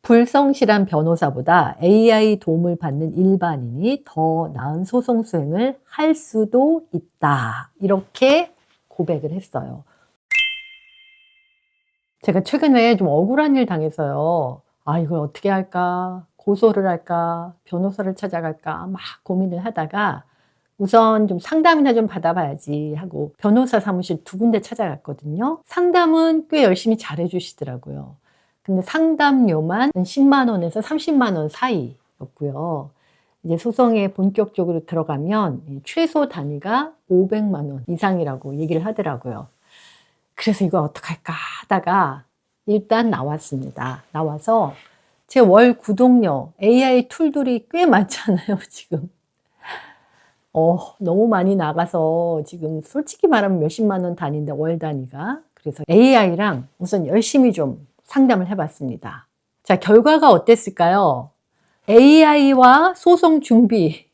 불성실한 변호사보다 AI 도움을 받는 일반인이 더 나은 소송 수행을 할 수도 있다. 이렇게 고백을 했어요. 제가 최근에 좀 억울한 일 당해서요. 아, 이걸 어떻게 할까? 고소를 할까? 변호사를 찾아갈까? 막 고민을 하다가 우선 좀 상담이나 좀 받아봐야지 하고 변호사 사무실 2군데 찾아갔거든요. 상담은 꽤 열심히 잘해주시더라고요. 근데 상담료만 10만 원에서 30만 원 사이였고요. 이제 소송에 본격적으로 들어가면 최소 단위가 500만 원 이상이라고 얘기를 하더라고요. 그래서 이걸 어떡할까 하다가 일단 나왔습니다. 나와서 제 월 구독료, AI 툴들이 꽤 많잖아요, 지금. 너무 많이 나가서 지금 솔직히 말하면 몇십만 원 단위인데 월 단위가. 그래서 AI랑 우선 열심히 좀 상담을 해봤습니다. 자, 결과가 어땠을까요? AI와 소송 준비,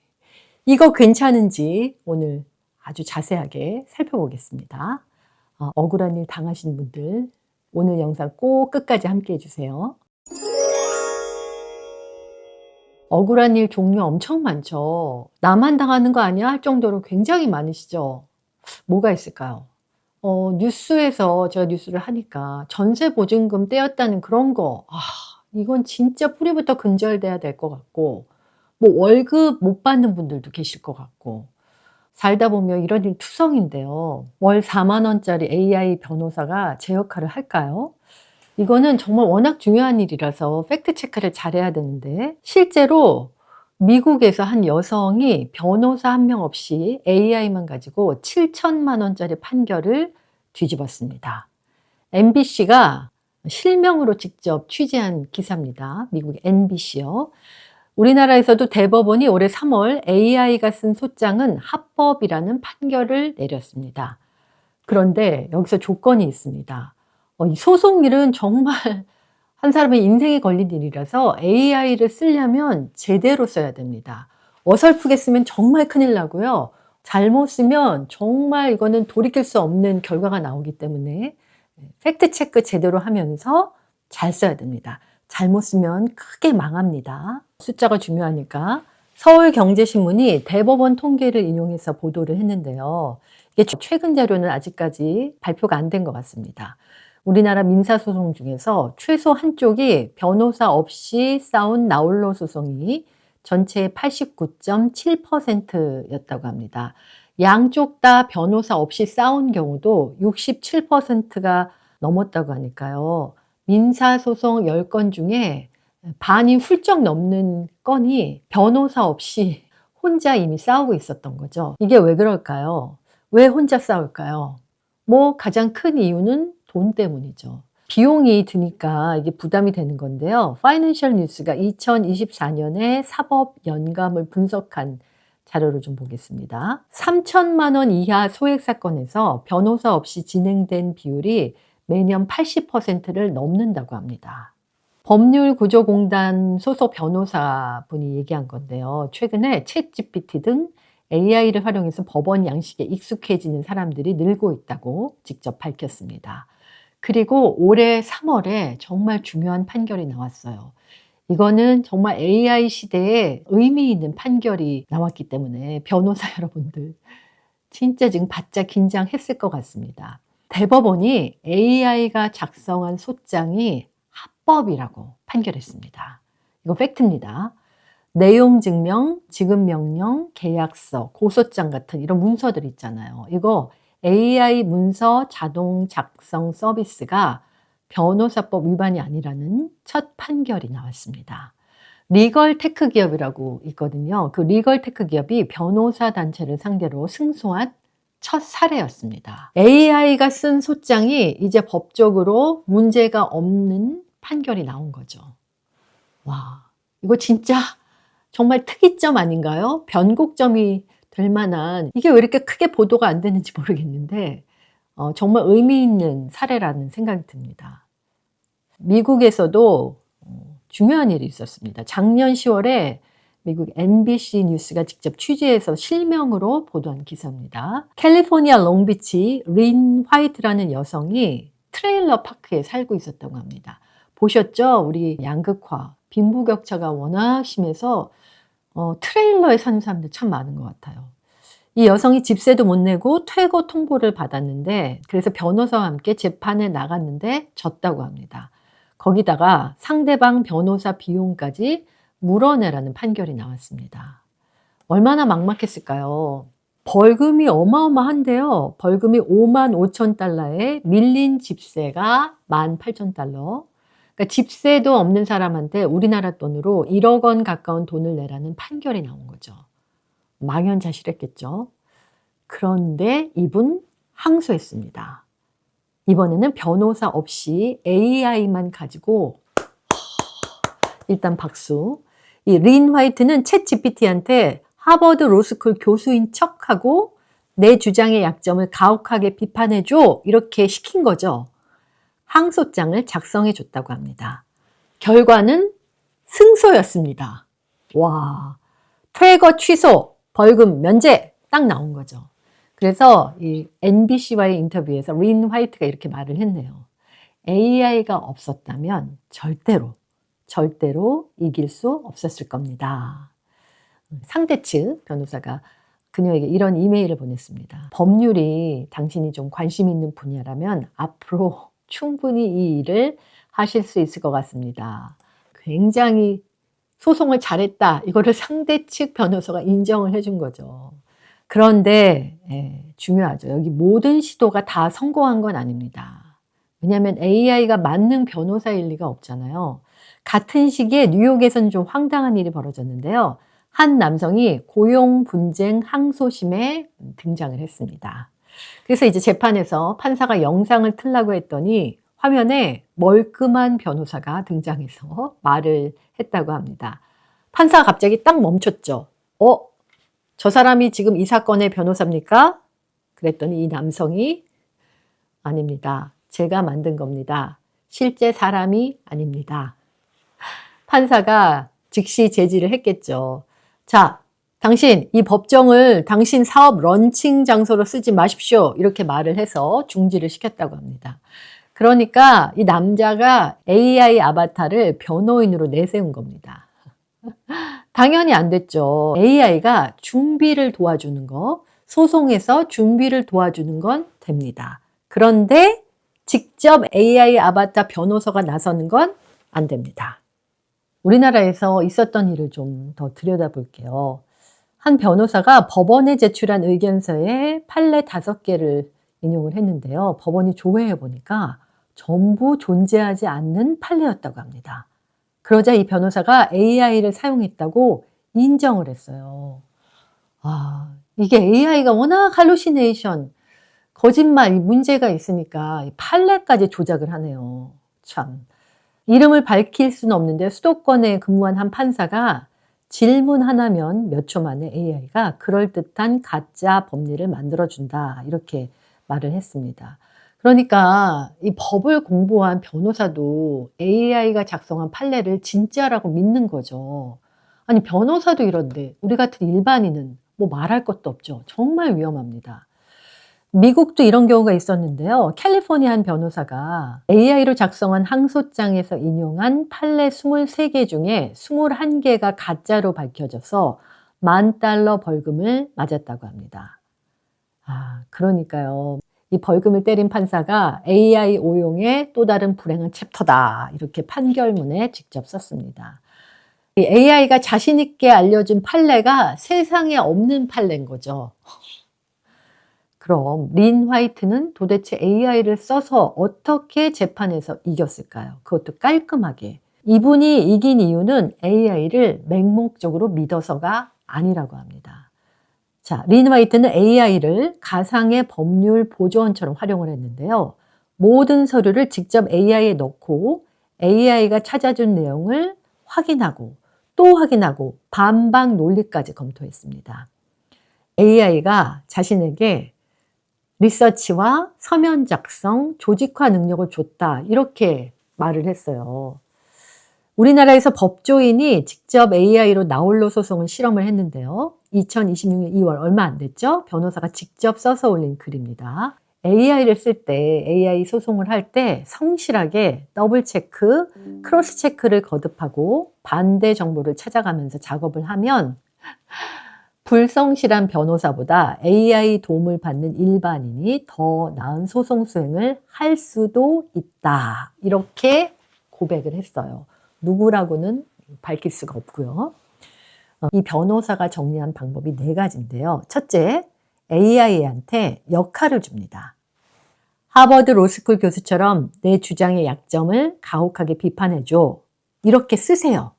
이거 괜찮은지 오늘 아주 자세하게 살펴보겠습니다. 억울한 일 당하신 분들 오늘 영상 꼭 끝까지 함께 해주세요. 억울한 일 종류 엄청 많죠. 나만 당하는 거 아니야? 할 정도로 굉장히 많으시죠. 뭐가 있을까요? 뉴스에서 제가 뉴스를 하니까 전세 보증금 떼었다는 그런 거, 이건 진짜 뿌리부터 근절돼야 될 것 같고, 뭐 월급 못 받는 분들도 계실 것 같고, 살다 보면 이런 일 투성인데요. 월 4만 원짜리 AI 변호사가 제 역할을 할까요? 이거는 정말 워낙 중요한 일이라서 팩트 체크를 잘해야 되는데, 실제로 미국에서 한 여성이 변호사 한 명 없이 AI만 가지고 7천만 원짜리 판결을 뒤집었습니다. MBC가 실명으로 직접 취재한 기사입니다. 미국 NBC요. 우리나라에서도 대법원이 올해 3월 AI가 쓴 소장은 합법이라는 판결을 내렸습니다. 그런데 여기서 조건이 있습니다. 이 소송일은 정말 한 사람의 인생에 걸린 일이라서 AI를 쓰려면 제대로 써야 됩니다. 어설프게 쓰면 정말 큰일 나고요. 잘못 쓰면 정말 이거는 돌이킬 수 없는 결과가 나오기 때문에 팩트 체크 제대로 하면서 잘 써야 됩니다. 잘못 쓰면 크게 망합니다. 숫자가 중요하니까. 서울경제신문이 대법원 통계를 인용해서 보도를 했는데요. 이게 최근 자료는 아직까지 발표가 안 된 것 같습니다. 우리나라 민사소송 중에서 최소 한쪽이 변호사 없이 싸운 나홀로 소송이 전체의 89.7%였다고 합니다. 양쪽 다 변호사 없이 싸운 경우도 67%가 넘었다고 하니까요. 민사소송 10건 중에 반이 훌쩍 넘는 건이 변호사 없이 혼자 이미 싸우고 있었던 거죠. 이게 왜 그럴까요? 왜 혼자 싸울까요? 가장 큰 이유는 돈 때문이죠. 비용이 드니까 이게 부담이 되는 건데요. 파이낸셜 뉴스가 2024년에 사법 연감을 분석한 자료를 좀 보겠습니다. 3천만 원 이하 소액 사건에서 변호사 없이 진행된 비율이 매년 80%를 넘는다고 합니다. 법률구조공단 소속 변호사분이 얘기한 건데요. 최근에 챗GPT 등 AI를 활용해서 법원 양식에 익숙해지는 사람들이 늘고 있다고 직접 밝혔습니다. 그리고 올해 3월에 정말 중요한 판결이 나왔어요. 이거는 정말 AI 시대에 의미 있는 판결이 나왔기 때문에 변호사 여러분들 진짜 지금 바짝 긴장했을 것 같습니다. 대법원이 AI가 작성한 소장이 합법이라고 판결했습니다. 이거 팩트입니다. 내용 증명, 지급 명령, 계약서, 고소장 같은 이런 문서들 있잖아요. 이거 AI 문서 자동 작성 서비스가 변호사법 위반이 아니라는 첫 판결이 나왔습니다. 리걸 테크 기업이라고 있거든요. 그 리걸 테크 기업이 변호사 단체를 상대로 승소한 첫 사례였습니다. AI가 쓴 소장이 이제 법적으로 문제가 없는 판결이 나온 거죠. 와, 이거 진짜 정말 특이점 아닌가요? 변곡점이 될 만한, 이게 왜 이렇게 크게 보도가 안 되는지 모르겠는데 정말 의미 있는 사례라는 생각이 듭니다. 미국에서도 중요한 일이 있었습니다. 작년 10월에 미국 NBC 뉴스가 직접 취재해서 실명으로 보도한 기사입니다. 캘리포니아 롱비치 린 화이트라는 여성이 트레일러 파크에 살고 있었다고 합니다. 보셨죠? 우리 양극화, 빈부격차가 워낙 심해서 트레일러에 사는 사람들 참 많은 것 같아요. 이 여성이 집세도 못 내고 퇴거 통보를 받았는데 그래서 변호사와 함께 재판에 나갔는데 졌다고 합니다. 거기다가 상대방 변호사 비용까지 물어내라는 판결이 나왔습니다. 얼마나 막막했을까요? 벌금이 어마어마한데요. 벌금이 55,000달러에 밀린 집세가 18,000달러. 그러니까 집세도 없는 사람한테 우리나라 돈으로 1억 원 가까운 돈을 내라는 판결이 나온 거죠. 망연자실했겠죠. 그런데 이분 항소했습니다. 이번에는 변호사 없이 AI만 가지고 일단 박수. 이 린 화이트는 챗 GPT한테 하버드 로스쿨 교수인 척하고 내 주장의 약점을 가혹하게 비판해줘 이렇게 시킨 거죠. 항소장을 작성해 줬다고 합니다. 결과는 승소였습니다. 와, 퇴거 취소, 벌금 면제 딱 나온 거죠. 그래서 이 NBC와의 인터뷰에서 린 화이트가 이렇게 말을 했네요. AI가 없었다면 절대로 이길 수 없었을 겁니다. 상대 측 변호사가 그녀에게 이런 이메일을 보냈습니다. 법률이 당신이 좀 관심 있는 분야라면 앞으로 충분히 이 일을 하실 수 있을 것 같습니다. 굉장히 소송을 잘했다. 이거를 상대 측 변호사가 인정을 해준 거죠. 그런데 중요하죠. 여기 모든 시도가 다 성공한 건 아닙니다. 왜냐하면 AI가 만능 변호사일 리가 없잖아요. 같은 시기에 뉴욕에서는 좀 황당한 일이 벌어졌는데요. 한 남성이 고용 분쟁 항소심에 등장을 했습니다. 그래서 이제 재판에서 판사가 영상을 틀라고 했더니 화면에 멀끔한 변호사가 등장해서 말을 했다고 합니다. 판사가 갑자기 딱 멈췄죠. 저 사람이 지금 이 사건의 변호사입니까? 그랬더니 이 남성이 아닙니다. 제가 만든 겁니다. 실제 사람이 아닙니다. 판사가 즉시 제지를 했겠죠. 자, 당신 이 법정을 당신 사업 런칭 장소로 쓰지 마십시오. 이렇게 말을 해서 중지를 시켰다고 합니다. 그러니까 이 남자가 AI 아바타를 변호인으로 내세운 겁니다. 당연히 안 됐죠. AI가 준비를 도와주는 거, 소송에서 준비를 도와주는 건 됩니다. 그런데 직접 AI 아바타 변호사가 나서는 건 안 됩니다. 우리나라에서 있었던 일을 좀 더 들여다볼게요. 한 변호사가 법원에 제출한 의견서에 판례 5개를 인용을 했는데요. 법원이 조회해 보니까 전부 존재하지 않는 판례였다고 합니다. 그러자 이 변호사가 AI를 사용했다고 인정을 했어요. 이게 AI가 워낙 할루시네이션, 거짓말, 문제가 있으니까 판례까지 조작을 하네요. 참. 이름을 밝힐 수는 없는데 수도권에 근무한 한 판사가 질문 하나면 몇 초 만에 AI가 그럴듯한 가짜 법리를 만들어준다. 이렇게 말을 했습니다. 그러니까 이 법을 공부한 변호사도 AI가 작성한 판례를 진짜라고 믿는 거죠. 아니, 변호사도 이런데 우리 같은 일반인은 뭐 말할 것도 없죠. 정말 위험합니다. 미국도 이런 경우가 있었는데요. 캘리포니아 한 변호사가 AI로 작성한 항소장에서 인용한 판례 23개 중에 21개가 가짜로 밝혀져서 $10,000 벌금을 맞았다고 합니다. 그러니까요. 이 벌금을 때린 판사가 AI 오용의 또 다른 불행한 챕터다. 이렇게 판결문에 직접 썼습니다. 이 AI가 자신 있게 알려준 판례가 세상에 없는 판례인 거죠. 그럼 린 화이트는 도대체 AI를 써서 어떻게 재판에서 이겼을까요? 그것도 깔끔하게. 이분이 이긴 이유는 AI를 맹목적으로 믿어서가 아니라고 합니다. 자, 린 화이트는 AI를 가상의 법률 보조원처럼 활용을 했는데요. 모든 서류를 직접 AI에 넣고 AI가 찾아준 내용을 확인하고 또 확인하고 반박 논리까지 검토했습니다. AI가 자신에게 리서치와 서면 작성, 조직화 능력을 줬다. 이렇게 말을 했어요. 우리나라에서 법조인이 직접 AI로 나홀로 소송을 실험을 했는데요. 2026년 2월 얼마 안 됐죠? 변호사가 직접 써서 올린 글입니다. AI를 쓸 때, AI 소송을 할 때 성실하게 더블 체크, 크로스 체크를 거듭하고 반대 정보를 찾아가면서 작업을 하면 불성실한 변호사보다 AI 도움을 받는 일반인이 더 나은 소송 수행을 할 수도 있다. 이렇게 고백을 했어요. 누구라고는 밝힐 수가 없고요. 이 변호사가 정리한 방법이 4가지인데요. 첫째, AI한테 역할을 줍니다. 하버드 로스쿨 교수처럼 내 주장의 약점을 가혹하게 비판해줘. 이렇게 쓰세요.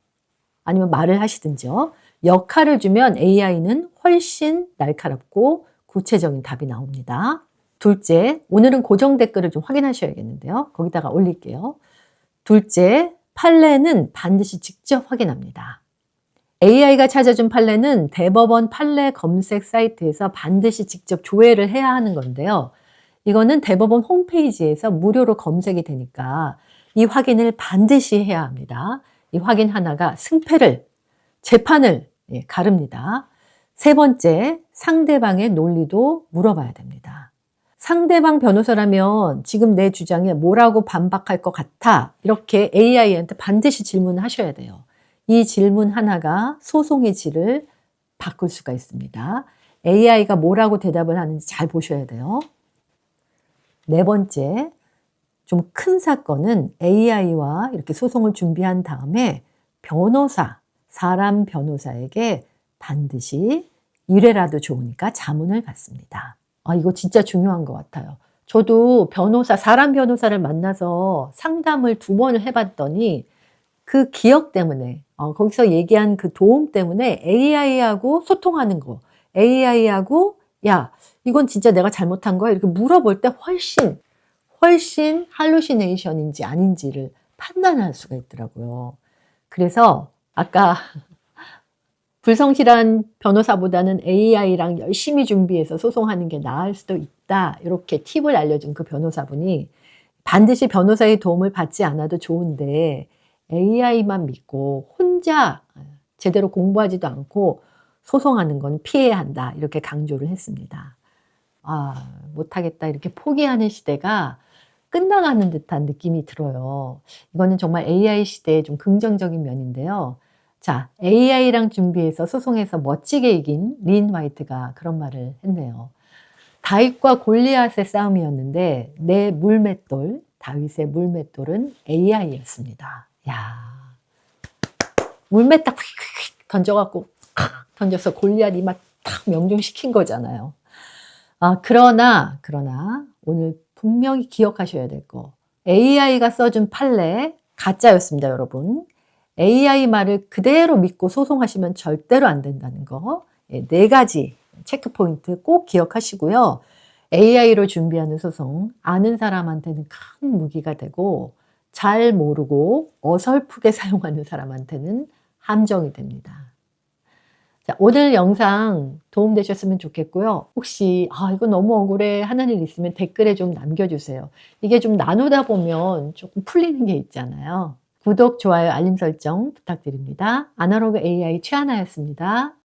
아니면 말을 하시든지요. 역할을 주면 AI는 훨씬 날카롭고 구체적인 답이 나옵니다. 둘째, 오늘은 고정 댓글을 좀 확인하셔야겠는데요. 거기다가 올릴게요. 둘째, 판례는 반드시 직접 확인합니다. AI가 찾아준 판례는 대법원 판례 검색 사이트에서 반드시 직접 조회를 해야 하는 건데요. 이거는 대법원 홈페이지에서 무료로 검색이 되니까 이 확인을 반드시 해야 합니다. 이 확인 하나가 승패를, 재판을 가릅니다. 세 번째, 상대방의 논리도 물어봐야 됩니다. 상대방 변호사라면 지금 내 주장에 뭐라고 반박할 것 같아? 이렇게 AI한테 반드시 질문하셔야 돼요. 이 질문 하나가 소송의 질을 바꿀 수가 있습니다. AI가 뭐라고 대답을 하는지 잘 보셔야 돼요. 네 번째, 좀 큰 사건은 AI와 이렇게 소송을 준비한 다음에 사람 변호사에게 반드시 1회라도 좋으니까 자문을 받습니다. 이거 진짜 중요한 것 같아요. 저도 사람 변호사를 만나서 상담을 2번을 해봤더니 그 기억 때문에, 거기서 얘기한 그 도움 때문에 AI하고 소통하는 거, AI하고 야, 이건 진짜 내가 잘못한 거야? 이렇게 물어볼 때 훨씬 할루시네이션인지 아닌지를 판단할 수가 있더라고요. 그래서 아까 불성실한 변호사보다는 AI랑 열심히 준비해서 소송하는 게 나을 수도 있다. 이렇게 팁을 알려준 그 변호사분이 반드시 변호사의 도움을 받지 않아도 좋은데 AI만 믿고 혼자 제대로 공부하지도 않고 소송하는 건 피해야 한다. 이렇게 강조를 했습니다. 못하겠다. 이렇게 포기하는 시대가 끝나가는 듯한 느낌이 들어요. 이거는 정말 AI 시대의 좀 긍정적인 면인데요. 자, AI랑 준비해서 소송에서 멋지게 이긴 린 화이트가 그런 말을 했네요. 다윗과 골리앗의 싸움이었는데 내 물맷돌, 다윗의 물맷돌은 AI였습니다. 야, 물맷 딱 던져갖고 던져서 골리앗 이마 탁 명중시킨 거잖아요. 그러나 오늘 분명히 기억하셔야 될 거. AI가 써준 판례 가짜였습니다, 여러분. AI 말을 그대로 믿고 소송하시면 절대로 안 된다는 거. 4가지 체크포인트 꼭 기억하시고요. AI로 준비하는 소송, 아는 사람한테는 큰 무기가 되고 잘 모르고 어설프게 사용하는 사람한테는 함정이 됩니다. 자, 오늘 영상 도움되셨으면 좋겠고요. 혹시 이거 너무 억울해 하는 일 있으면 댓글에 좀 남겨주세요. 이게 좀 나누다 보면 조금 풀리는 게 있잖아요. 구독, 좋아요, 알림 설정 부탁드립니다. 아날로그 AI 최하나였습니다.